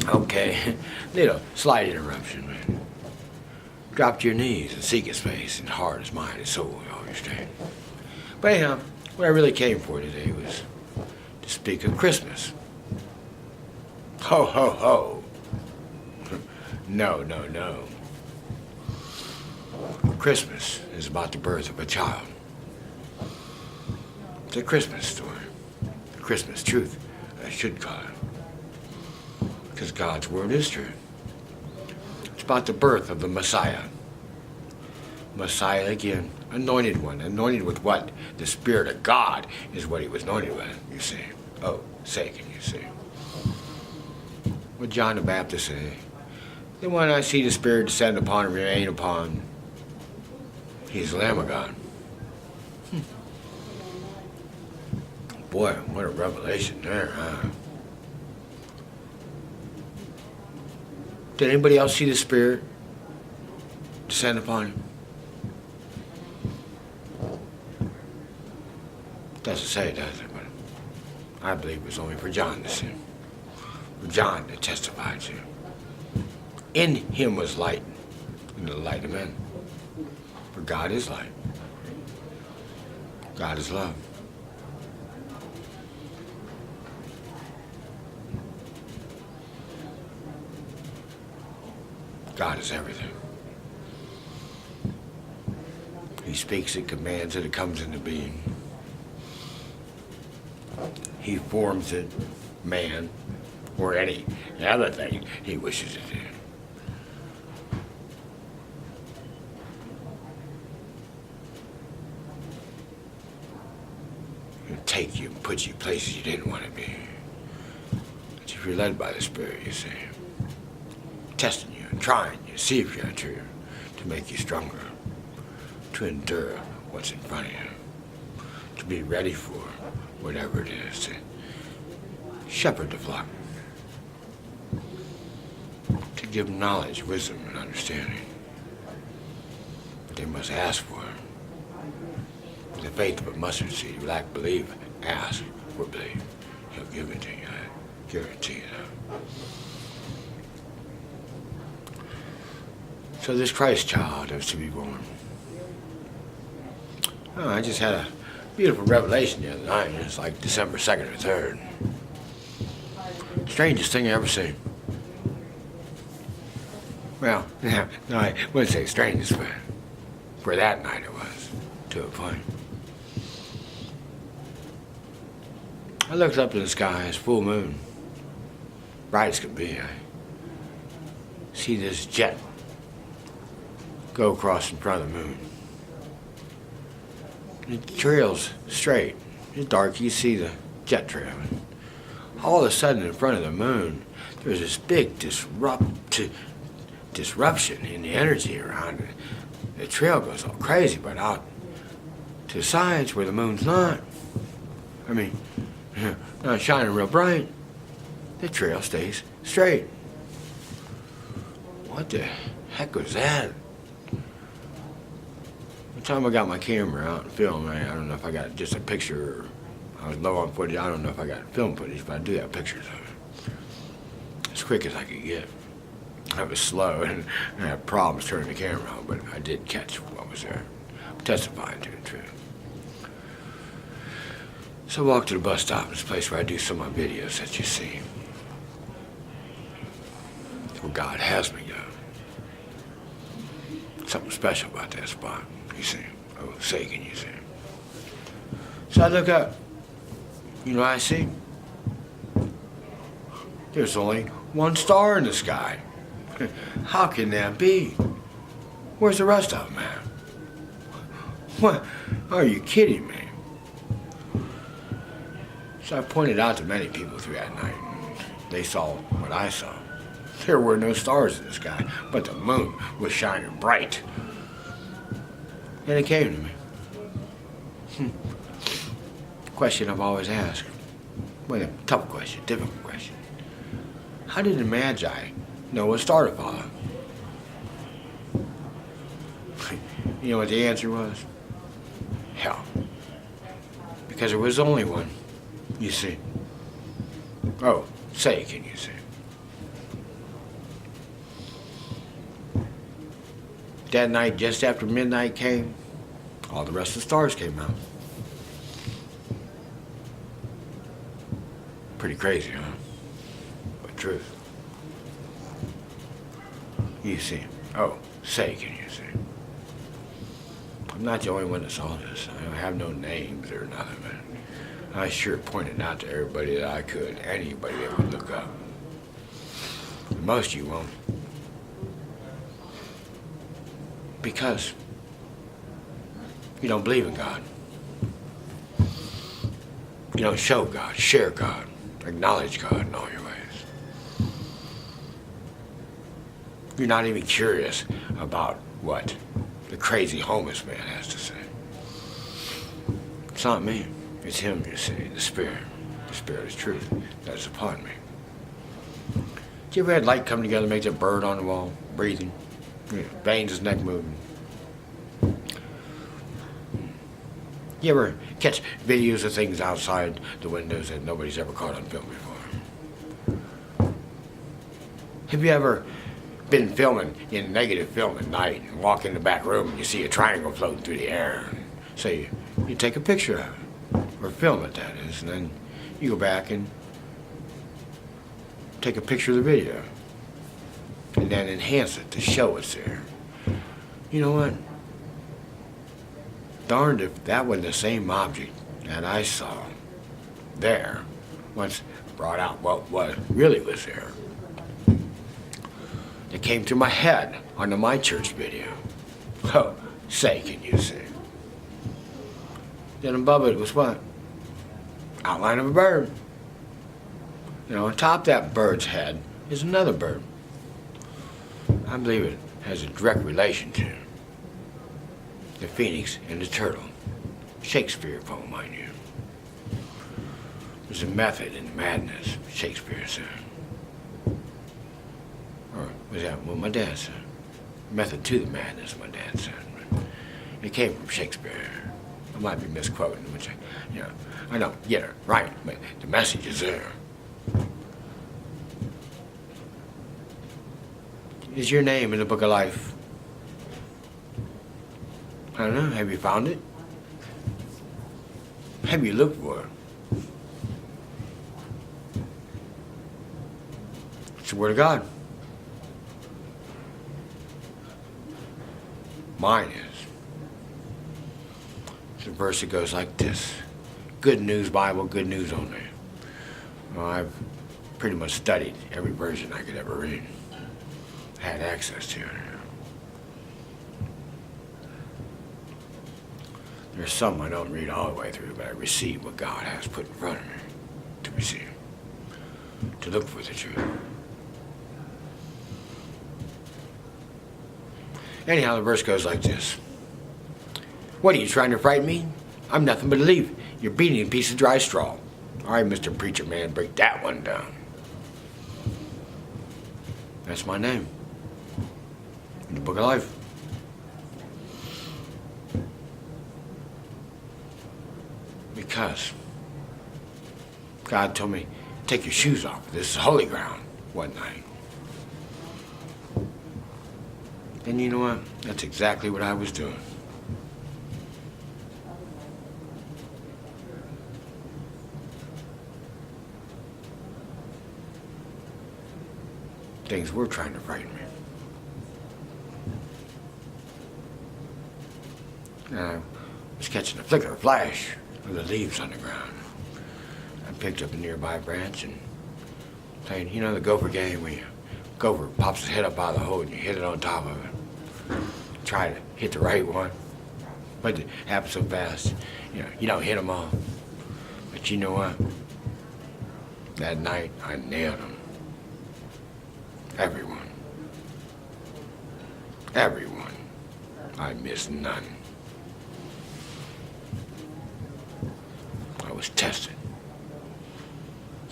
Okay, little slight interruption, man. Drop to your knees and seek his face in heart, his mind, his soul, you understand? But anyhow, what I really came for today was to speak of Christmas. Ho, ho, ho. No, no, no. Christmas is about the birth of a child. It's a Christmas story. A Christmas truth, I should call it. Because God's word is true. It's about the birth of the Messiah. Messiah again, anointed one. Anointed with what? The Spirit of God is what he was anointed with, you see. Oh, say, can you see? What John the Baptist said, then when I see the Spirit descend upon and remain upon, he's the Lamb of God. Boy, what a revelation there, huh? Did anybody else see the Spirit descend upon him? Doesn't say, does it? But I believe it was only for John to see. For John to testify to. In him was light, and the light of men. For God is light. God is love. God is everything. He speaks it, commands it, it comes into being. He forms it, man, or any other thing he wishes it to. He'll take you and put you places you didn't want to be. But if you're led by the Spirit, you see, testing you and trying you, see if you're true, to make you stronger, to endure what's in front of you, to be ready for whatever it is, to shepherd the flock, to give knowledge, wisdom, and understanding. But they must ask for it. With the faith of a mustard seed, you lack belief, ask for belief. He'll give it to you, I guarantee you that. So this Christ child is to be born. Oh, I just had a beautiful revelation the other night. It's like December 2nd or 3rd. Strangest thing I ever seen. Well, no, I wouldn't say strangest, but for that night it was, to a point. I looked up in the sky, it's full moon. Bright as can be. I see this jet go across in front of the moon. It trails straight. It's dark, you see the jet trail. All of a sudden in front of the moon, there's this big disruption in the energy around it. The trail goes all crazy, but out to the sides where the moon's not, I mean, not shining real bright, the trail stays straight. What the heck was that? One time I got my camera out and filmed, I don't know if I got just a picture, or I was low on footage, I don't know if I got film footage, but I do have pictures of it. As quick as I could get. I was slow and I had problems turning the camera on, but I did catch what was there. I'm testifying to the truth. So I walked to the bus stop, this place where I do some of my videos that you see. Where God has me go. Something special about that spot, you see. Oh, say, can you see? So I look up. You know what I see? There's only one star in the sky. How can that be? Where's the rest of them, man? What? Are you kidding me? So I pointed out to many people through that night. They saw what I saw. There were no stars in the sky, but the moon was shining bright. And it came to me. Question I've always asked. Well, a tough question, difficult question. How did the Magi know what star to follow? You know what the answer was? Hell. Because there was only one, you see. Oh, say, can you see? That night, just after midnight came, all the rest of the stars came out. Pretty crazy, huh? But truth. You see. Oh, say, can you see? I'm not the only one that saw this. I don't have no names or nothing, but I sure pointed out to everybody that I could, anybody that would look up. Most of you won't. Because you don't believe in God. You don't show God, share God, acknowledge God in all your ways. You're not even curious about what the crazy homeless man has to say. It's not me. It's him, you see, the Spirit. The Spirit is truth that is upon me. Did you ever had light come together, make that bird on the wall, breathing? Veins, his neck moving. You ever catch videos of things outside the windows that nobody's ever caught on film before? Have you ever been filming in negative film at night and walk in the back room and you see a triangle floating through the air? So you take a picture of it, or film it, that is, and then you go back and take a picture of the video and then enhance it to show it's there. You know what? Darned if that wasn't the same object that I saw there once brought out what really was there. It came through my head on the My Church video. Oh, say, can you see? Then above it was what? Outline of a bird. You know, on top of that bird's head is another bird. I believe it has a direct relation to the phoenix and the turtle. Shakespeare poem, mind you. There's a method in the madness, Shakespeare said. Or was that what my dad said? Method to the madness, my dad said. It came from Shakespeare. I might be misquoting, which I don't get it right, but the message is there. Is your name in the book of life? I don't know. Have you found it? Have you looked for it? It's the Word of God. Mine is. It's a verse that goes like this. Good News Bible, good news only. Well, I've pretty much studied every version I could ever read. Had access to it. There's some I don't read all the way through, but I receive what God has put in front of me to receive, to look for the truth. Anyhow, the verse goes like this. What are you trying to frighten me? I'm nothing but a leaf. You're beating a piece of dry straw. All right, Mr. Preacher Man, break that one down. That's my name in the book of life. Because God told me, take your shoes off. This is holy ground one night. And you know what? That's exactly what I was doing. Things were trying to frighten me. And I was catching a flicker, a flash of the leaves on the ground. I picked up a nearby branch and played, you know, the gopher game where gopher pops his head up out of the hole and you hit it on top of it. Try to hit the right one, but it happens so fast, you don't hit them all. But you know what? That night, I nailed them. Everyone. Everyone. I missed none. I was tested,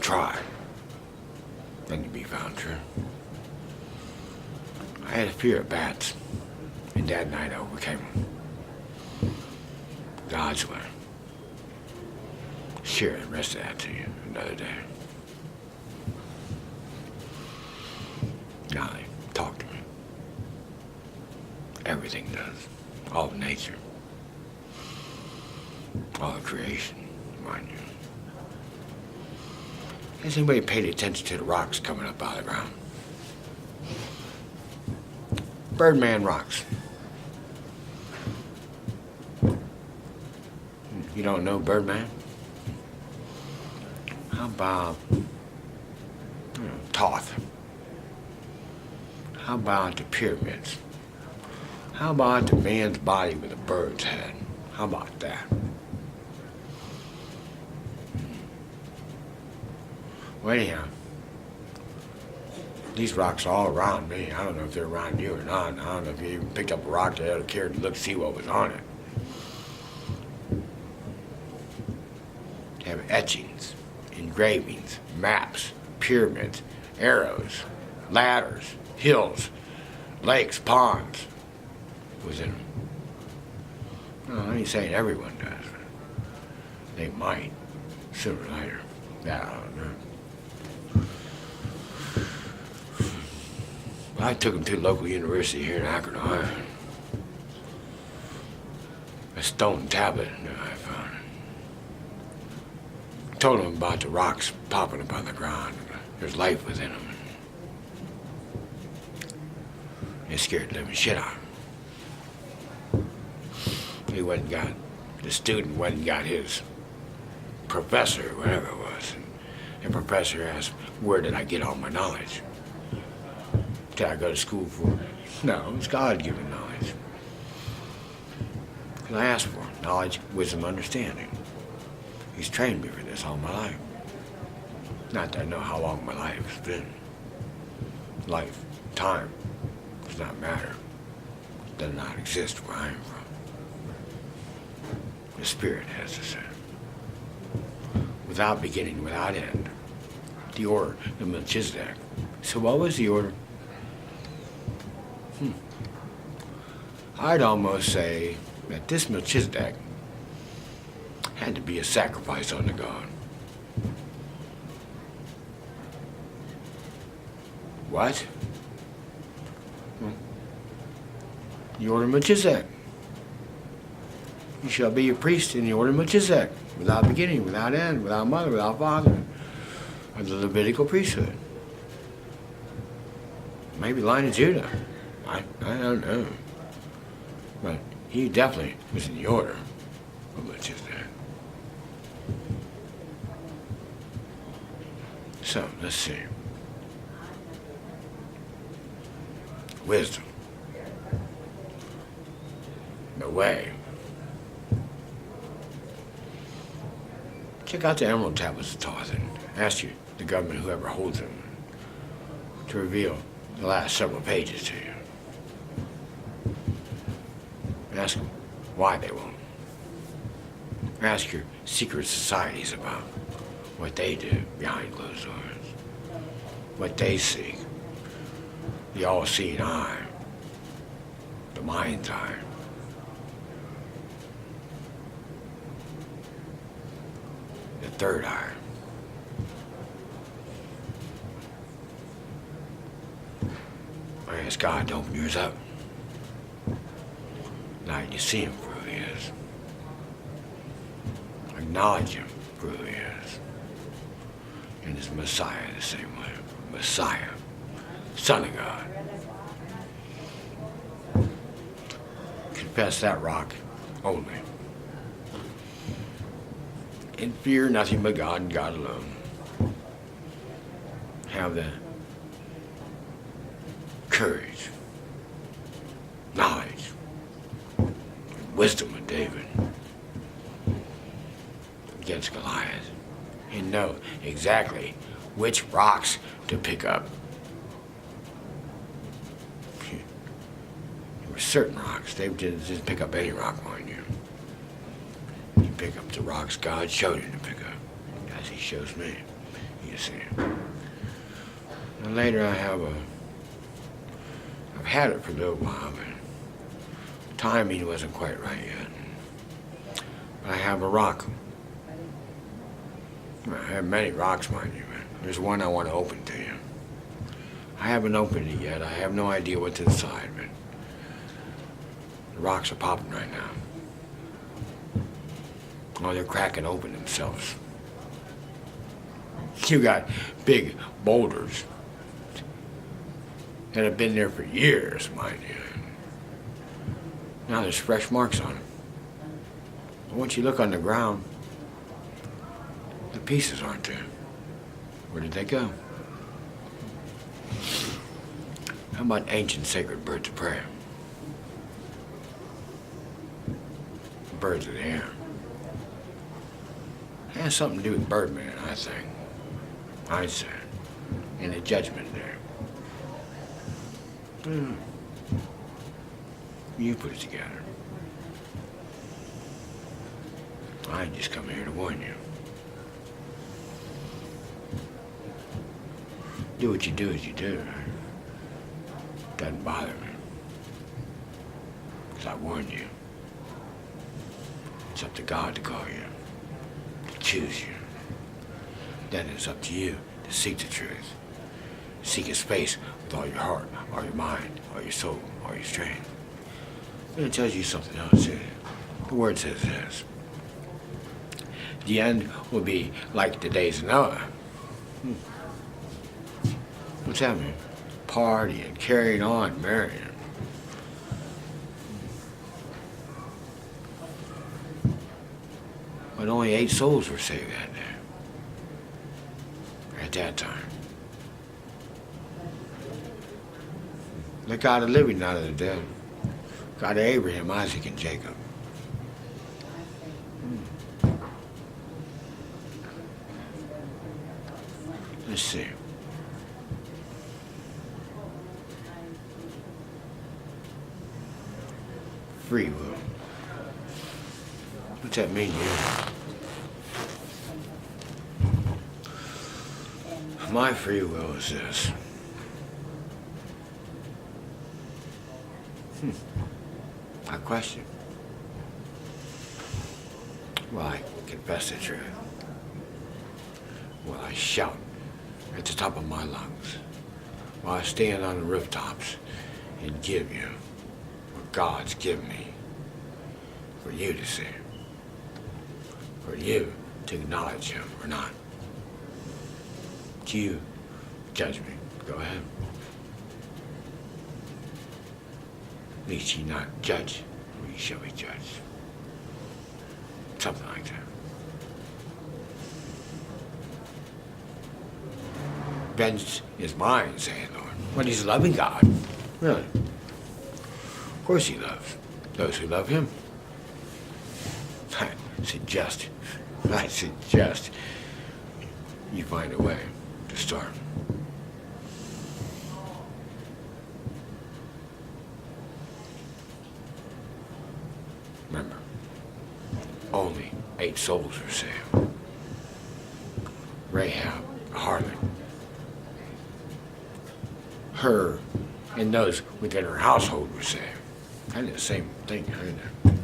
tried, and to be found true. I had a fear of bats, and that night I overcame them. God's way. Share the rest of that to you another day. Now, talk to me. Everything. everything does. All of nature. All of creation, mind you. Has anybody paid attention to the rocks coming up out of the ground? Birdman rocks. You don't know Birdman? How about Thoth? How about the pyramids? How about the man's body with a bird's head? How about that? Well, anyhow, these rocks are all around me. I don't know if they're around you or not. I don't know if you even picked up a rock that had cared to look see what was on it. They have etchings, engravings, maps, pyramids, arrows, ladders, hills, lakes, ponds within them. No, I ain't saying everyone does. They might, sooner or later. That I don't know. I took them to the local university here in Akron, Ohio. A stone tablet that I found. Told them about the rocks popping up on the ground. There's life within them. It scared the living shit out of him. The student went and got his professor, whatever it was. And the professor asked, where did I get all my knowledge? Did I go to school for? No, it's God-given knowledge. Because I asked for it. Knowledge, wisdom, understanding. He's trained me for this all my life. Not that I know how long my life has been. Life, time, does not matter. Does not exist where I am from. The Spirit has to say. Without beginning, without end. The order, the Melchizedek. So what was the order? I'd almost say that this Melchizedek had to be a sacrifice unto God. What? The order of Melchizedek. You shall be a priest in the order of Melchizedek, without beginning, without end, without mother, without father, of the Levitical priesthood. Maybe line of Judah. I don't know. But he definitely was in the order of Melchizedek. So, let's see. Wisdom. The way. Check out the Emerald Tablets of Thoth and ask you, the government, whoever holds them, to reveal the last several pages to you. Ask them why they won't. Ask your secret societies about what they do behind closed doors, what they seek, the all-seeing eye, the mind's eye. The third eye. I ask God to open yours up. Now you see him for who he is. Acknowledge him for who he is. And his Messiah the same way. Messiah, Son of God. Confess that rock only. And fear nothing but God and God alone. Have the courage, knowledge, wisdom of David against Goliath, and know exactly which rocks to pick up. There were certain rocks. They didn't pick up any rock, mind you. You pick up the rocks God showed you to pick up, as he shows me. You see. And later I've had it for a little while, but timing wasn't quite right yet. But I have a rock. I have many rocks, mind you, but there's one I want to open to you. I haven't opened it yet. I have no idea what to decide, but The rocks are popping right now. Oh, they're cracking open themselves. You got big boulders that have been there for years, mind you. Now there's fresh marks on them. But once you look on the ground, the pieces aren't there. Where did they go? How about ancient sacred birds of prey? Birds of the air. It has something to do with Birdman, I think. I said. In the Judgment Day. You put it together. I just come here to warn you. Do what you do as you do. Doesn't bother me. Because I warned you. It's up to God to call you, to choose you. Then it's up to you to seek the truth. Seek His face with all your heart, all your mind, all your soul, all your strength. And it tells you something else, too. The Word says this. The end will be like the days of Noah. What's that mean? Partying, carrying on, marrying. But only 8 souls were saved that day. At that time. The God of living, not of the dead. God of Abraham, Isaac, and Jacob. Let's see. Free will. What's that mean to you? My free will is this. I question. Will I confess the truth? Will I shout at the top of my lungs? Will I stand on the rooftops and give you what God's given me for you to see? For you to acknowledge Him or not? You judge me. Go ahead. Least ye not judge, or ye shall be judged. Something like that. Vengeance is mine, saith the Lord. But He's a loving God. Really. Of course He loves those who love Him. I suggest you find a way to start. Remember, only 8 souls were saved. Rahab, a harlot, her and those within her household were saved. Kind of the same thing, isn't it?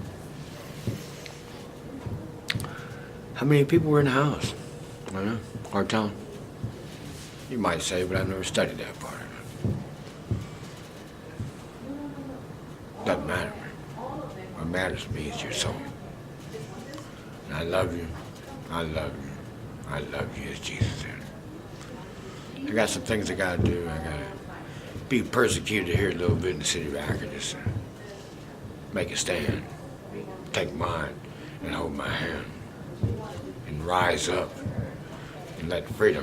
How many people were in the house? I don't know. Hard telling. You might say, but I've never studied that part of it. Doesn't matter to me. What matters to me is your soul. And I love you. I love you. I love you as Jesus did. I got some things I gotta do. I gotta be persecuted here a little bit in the city of Akron, just make a stand, take mine, and hold my hand, and rise up, and let freedom